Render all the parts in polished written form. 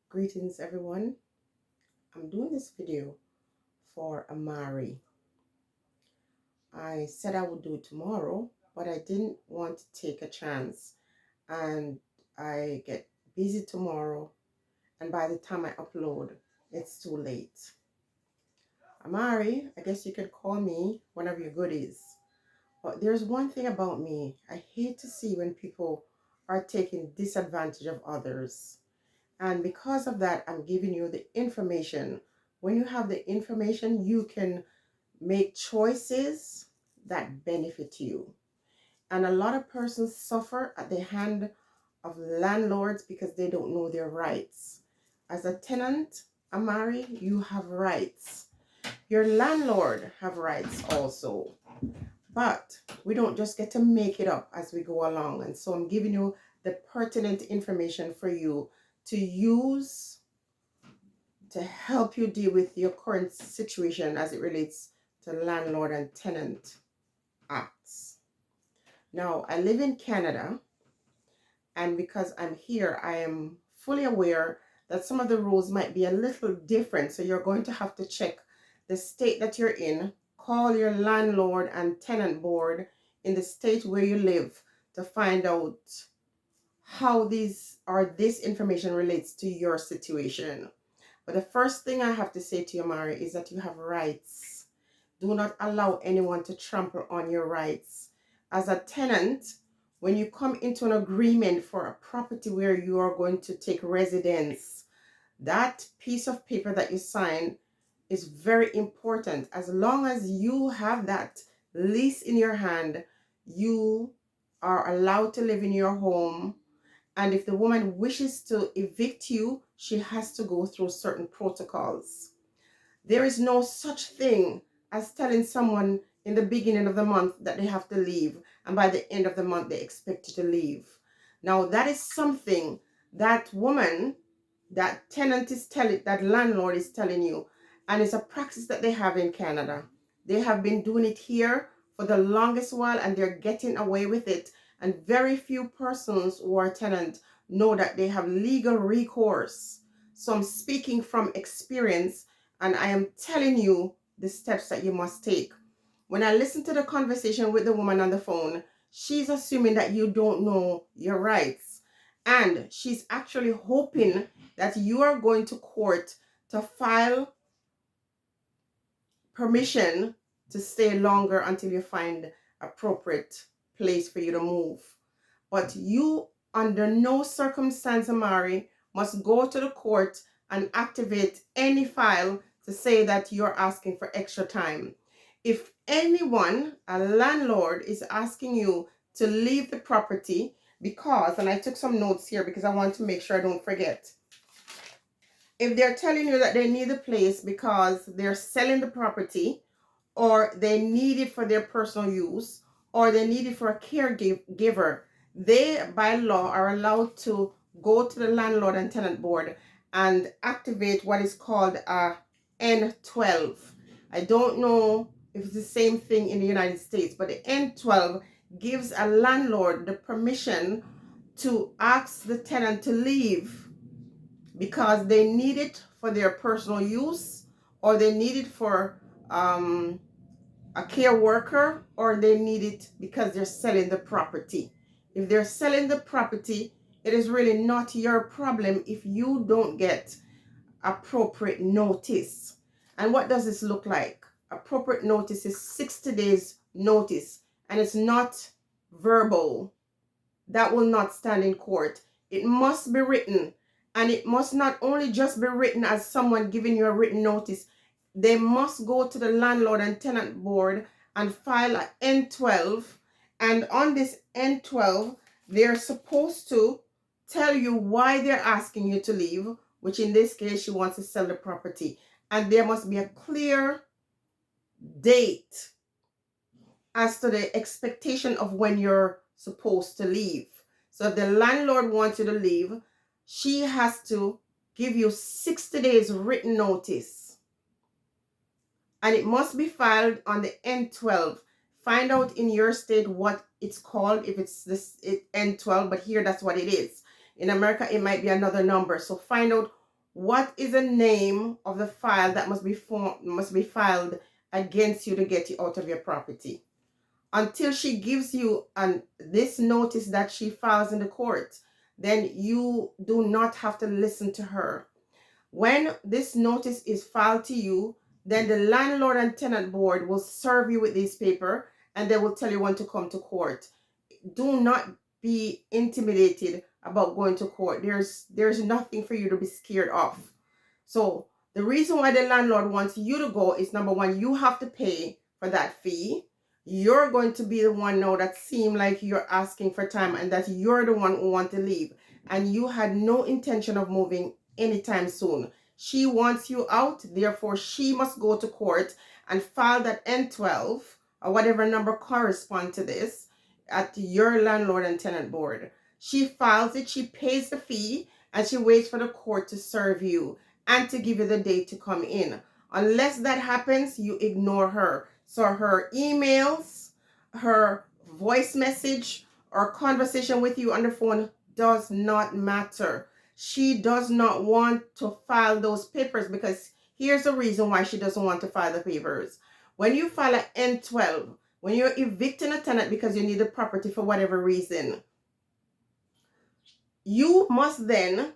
Greetings everyone. I'm doing this video for Amari. I said I would do it tomorrow, but I didn't want to take a chance, and I get busy tomorrow, and by the time I upload, it's too late. Amari, I guess you could call me one of your goodies. But there's one thing about me. I hate to see when people are taking disadvantage of others. And because of that, I'm giving you the information. When you have the information, you can make choices that benefit you. And a lot of persons suffer at the hand of landlords because they don't know their rights. As a tenant, Amari, you have rights. Your landlord have rights also. But we don't just get to make it up as we go along. And so I'm giving you the pertinent information for you to use to help you deal with your current situation as it relates to landlord and tenant acts. Now, I live in Canada, and because I'm here, I am fully aware that some of the rules might be a little different. So you're going to have to check the state that you're in, call your landlord and tenant board in the state where you live to find out how this information relates to your situation. But the first thing I have to say to you, Amari, is that you have rights. Do not allow anyone to trample on your rights. As a tenant, when you come into an agreement for a property where you are going to take residence, that piece of paper that you sign is very important. As long as you have that lease in your hand, you are allowed to live in your home. And if the woman wishes to evict you, she has to go through certain protocols. There is no such thing as telling someone in the beginning of the month that they have to leave, and by the end of the month they expect you to leave. Now that is something that woman, that tenant is telling, that landlord is telling you, and it's a practice that they have in Canada. They have been doing it here for the longest while, and they're getting away with it. And very few persons who are tenant know that they have legal recourse. So I'm speaking from experience, and I am telling you the steps that you must take. When I listen to the conversation with the woman on the phone, she's assuming that you don't know your rights. And she's actually hoping that you are going to court to file permission to stay longer until you find appropriate place for you to move. But you, under no circumstance, Amari, must go to the court and activate any file to say that you're asking for extra time. If anyone, a landlord, is asking you to leave the property because, and I took some notes here because I want to make sure I don't forget. If they're telling you that they need the place because they're selling the property, or they need it for their personal use, or they need it for a caregiver, they by law are allowed to go to the landlord and tenant board and activate what is called a N12. I don't know if it's the same thing in the United States, but the N12 gives a landlord the permission to ask the tenant to leave because they need it for their personal use, or they need it for a care worker, or they need it because they're selling the property. If they're selling the property, it is really not your problem if you don't get appropriate notice. And what does this look like? Appropriate notice is 60 days notice, and it's not verbal. That will not stand in court. It must be written, and it must not only just be written as someone giving you a written notice. They must go to the landlord and tenant board and file an N12, and on this N12 they're supposed to tell you why they're asking you to leave, which in this case she wants to sell the property, and there must be a clear date as to the expectation of when you're supposed to leave. So if the landlord wants you to leave, she has to give you 60 days written notice. And it must be filed on the N12. Find out in your state what it's called, if it's this N12, but here that's what it is. In America, it might be another number. So find out what is the name of the file that must be filed against you to get you out of your property. Until she gives you this notice that she files in the court, then you do not have to listen to her. When this notice is filed to you, then the landlord and tenant board will serve you with this paper, and they will tell you when to come to court. Do not be intimidated about going to court. There's nothing for you to be scared of. So the reason why the landlord wants you to go is, number one, you have to pay for that fee. You're going to be the one now that seem like you're asking for time and that you're the one who want to leave, and you had no intention of moving anytime soon. She wants you out, therefore she must go to court and file that N12 or whatever number correspond to this at your landlord and tenant board. She files it, she pays the fee, and she waits for the court to serve you and to give you the date to come in. Unless that happens, you ignore her. So her emails, her voice message, or conversation with you on the phone does not matter. She does not want to file those papers, because here's the reason why she doesn't want to file the papers. When you file an N12, when you're evicting a tenant because you need the property for whatever reason, you must then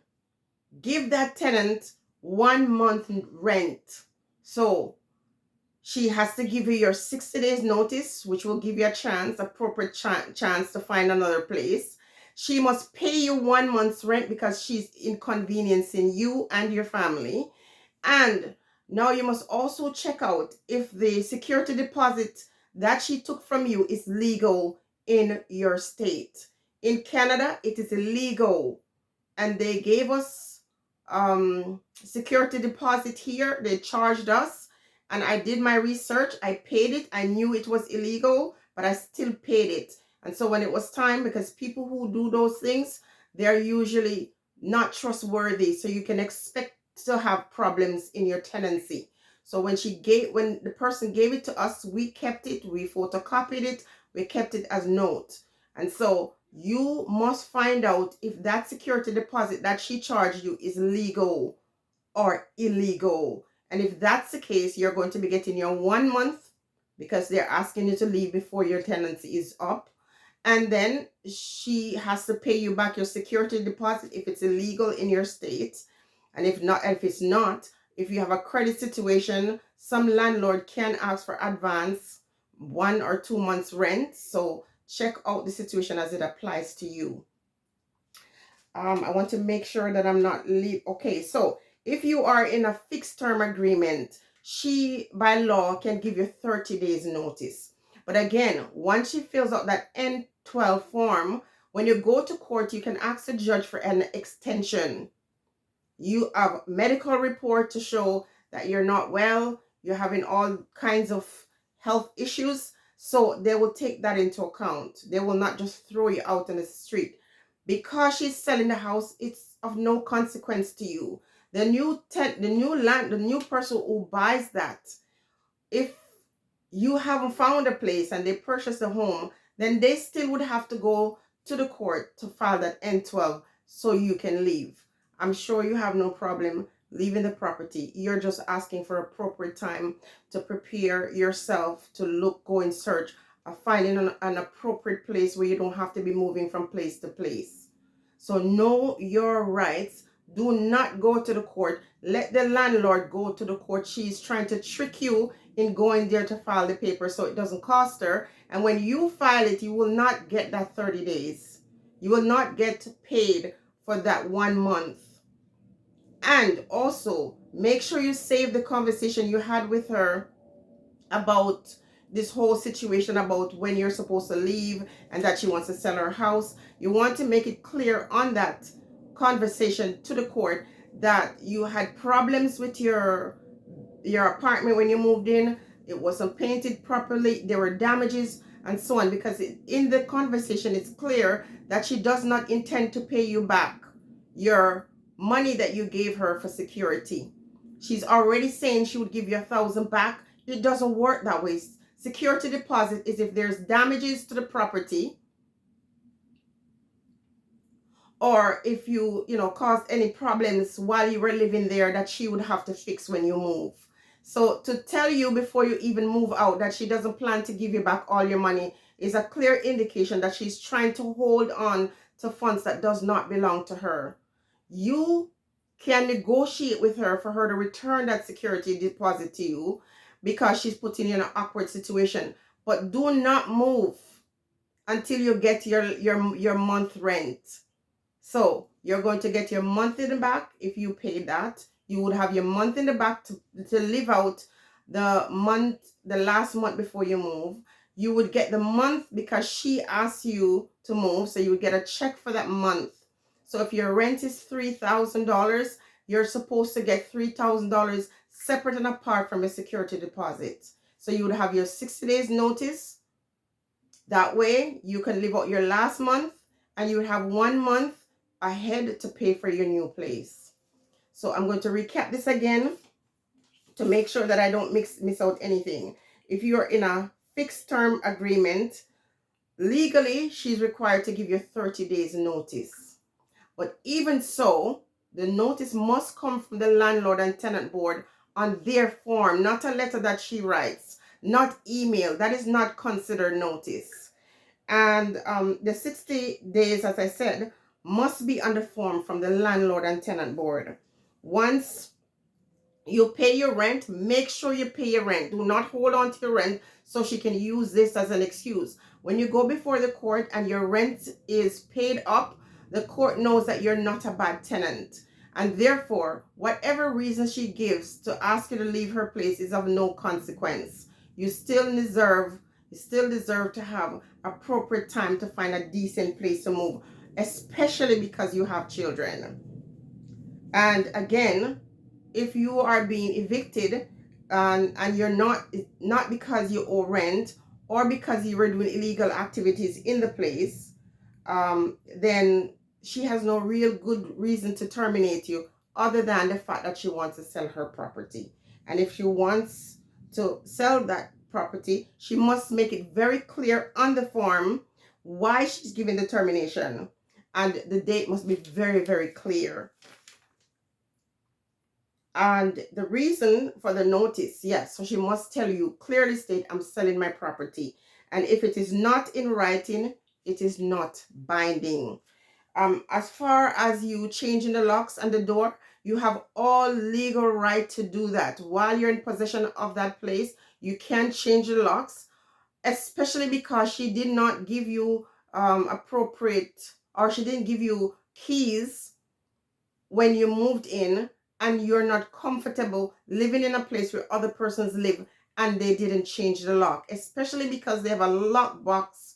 give that tenant 1 month rent. So she has to give you your 60 days notice, which will give you a chance, appropriate chance to find another place. She must pay you 1 month's rent because she's inconveniencing you and your family. And now you must also check out if the security deposit that she took from you is legal in your state. In Canada, it is illegal, and they gave us security deposit here. They charged us, and I did my research. I paid it. I knew it was illegal, but I still paid it. And so when it was time, because people who do those things, they're usually not trustworthy, so you can expect to have problems in your tenancy. So when the person gave it to us, we kept it, we photocopied it, we kept it as note. And so you must find out if that security deposit that she charged you is legal or illegal. And if that's the case, you're going to be getting your 1 month, because they're asking you to leave before your tenancy is up. And then she has to pay you back your security deposit if it's illegal in your state. And if it's not, if you have a credit situation, some landlord can ask for advance 1 or 2 months rent. So check out the situation as it applies to you. I want to make sure that I'm not okay, so if you are in a fixed term agreement, she by law can give you 30 days notice. But again, once she fills out that N12 form, when you go to court, you can ask the judge for an extension. You have medical report to show that you're not well, you're having all kinds of health issues, so they will take that into account. They will not just throw you out on the street. Because she's selling the house, it's of no consequence to you. The new person who buys that, if you haven't found a place and they purchase a home, then they still would have to go to the court to file that N12 so you can leave. I'm sure you have no problem leaving the property. You're just asking for appropriate time to prepare yourself to go in search of finding an appropriate place where you don't have to be moving from place to place. So know your rights. Do not go to the court. Let the landlord go to the court. She's trying to trick you in going there to file the paper so it doesn't cost her. And when you file it, you will not get that 30 days. You will not get paid for that 1 month. And also, make sure you save the conversation you had with her about this whole situation about when you're supposed to leave and that she wants to sell her house. You want to make it clear on that conversation to the court that you had problems with your apartment when you moved in. It wasn't painted properly, there were damages and so on, because in the conversation it's clear that she does not intend to pay you back your money that you gave her for security. She's already saying she would give you 1,000 back. It doesn't work that way. Security deposit is if there's damages to the property, or if you, caused any problems while you were living there that she would have to fix when you move. So to tell you before you even move out that she doesn't plan to give you back all your money is a clear indication that she's trying to hold on to funds that does not belong to her. You can negotiate with her for her to return that security deposit to you because she's putting you in an awkward situation. But do not move until you get your month rent. So you're going to get your month in the back if you pay that. You would have your month in the back to live out the last month before you move. You would get the month because she asked you to move, so you would get a check for that month. So if your rent is $3,000, you're supposed to get $3,000 separate and apart from your security deposit. So you would have your 60 days notice. That way you can live out your last month and you would have 1 month ahead to pay for your new place. So I'm going to recap this again to make sure that I don't miss out anything. If you're in a fixed term agreement, legally she's required to give you 30 days notice. But even so, the notice must come from the landlord and tenant board on their form, not a letter that she writes, not email. That is not considered notice. And the 60 days, as I said, must be on the form from the landlord and tenant board. Once you pay your rent, make sure you pay your rent. Do not hold on to your rent so she can use this as an excuse. When you go before the court and your rent is paid up, the court knows that you're not a bad tenant. And therefore, whatever reason she gives to ask you to leave her place is of no consequence. You still deserve to have appropriate time to find a decent place to move, especially because you have children. And again, if you are being evicted and you're not because you owe rent or because you were doing illegal activities in the place, then she has no real good reason to terminate you other than the fact that she wants to sell her property. And if she wants to sell that property, she must make it very clear on the form why she's giving the termination, and the date must be very, very clear. And the reason for the notice, yes, so she must tell you, clearly state, I'm selling my property. And if it is not in writing, it is not binding. As far as you changing the locks on the door, you have all legal right to do that. While you're in possession of that place, you can change the locks, especially because she did not give you appropriate, or she didn't give you keys when you moved in, and you're not comfortable living in a place where other persons live and they didn't change the lock, especially because they have a lock box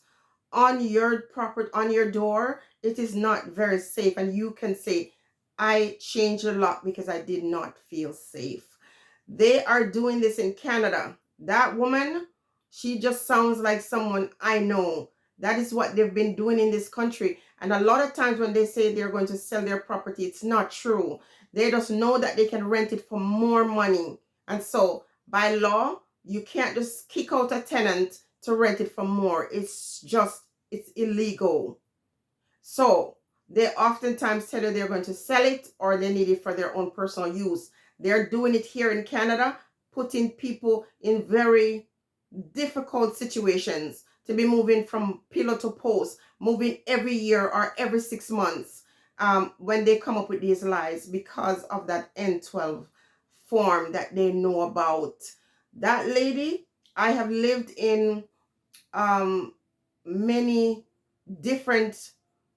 on your property, on your door. It is not very safe, and you can say, I changed the lock because I did not feel safe. They are doing this in Canada. That woman, she just sounds like someone I know. That is what they've been doing in this country. And a lot of times when they say they're going to sell their property, it's not true. They just know that they can rent it for more money. And so by law, you can't just kick out a tenant to rent it for more. It's illegal. So they oftentimes tell you they're going to sell it or they need it for their own personal use. They're doing it here in Canada, putting people in very difficult situations to be moving from pillar to post, moving every year or every 6 months, when they come up with these lies because of that N12 form that they know about. That lady, I have lived in many different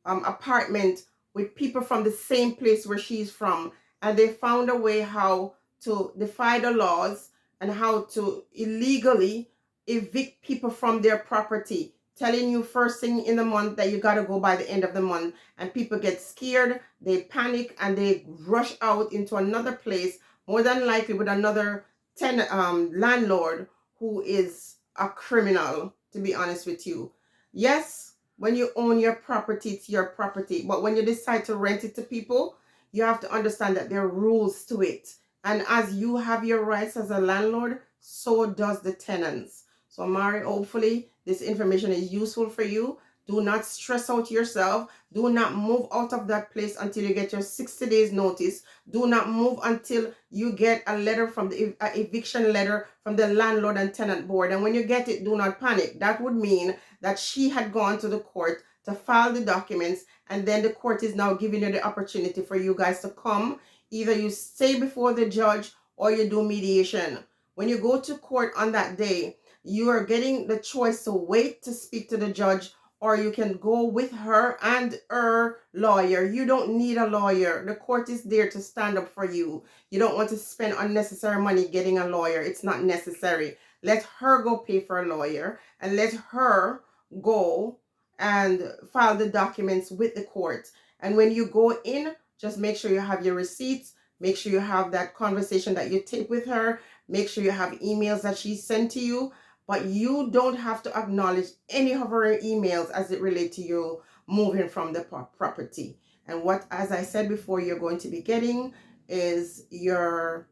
apartment with people from the same place where she's from, and they found a way how to defy the laws and how to illegally evict people from their property, telling you first thing in the month that you got to go by the end of the month, and people get scared, they panic, and they rush out into another place, more than likely with another landlord who is a criminal, to be honest with you. Yes, when you own your property, it's your property. But when you decide to rent it to people, you have to understand that there are rules to it. And as you have your rights as a landlord, so does the tenants. So Amari, hopefully this information is useful for you Do not stress out yourself. Do not move out of that place until you get your 60 days notice. Do not move until you get a letter from the eviction letter from the landlord and tenant board. And when you get it, do not panic. That would mean that she had gone to the court to file the documents, and then the court is now giving you the opportunity for you guys to come. Either you stay before the judge or you do mediation. When you go to court on that day, you are getting the choice to wait to speak to the judge, or you can go with her and her lawyer. You don't need a lawyer. The court is there to stand up for you. You don't want to spend unnecessary money getting a lawyer. It's not necessary. Let her go pay for a lawyer, and let her go and file the documents with the court. And when you go in, just make sure you have your receipts. Make sure you have that conversation that you take with her. Make sure you have emails that she sent to you. But you don't have to acknowledge any of her emails as it relates to you moving from the property. And what, as I said before, you're going to be getting is your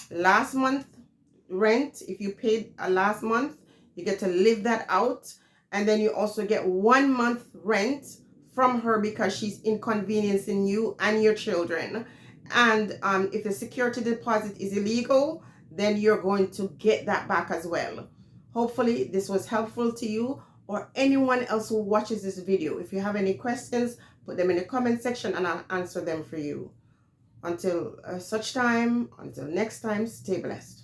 last month rent. If you paid a last month, you get to live that out. And then you also get 1 month rent from her because she's inconveniencing you and your children. And if the security deposit is illegal, then you're going to get that back as well. Hopefully this was helpful to you or anyone else who watches this video. If you have any questions, put them in the comment section and I'll answer them for you. Until such time, until next time, stay blessed.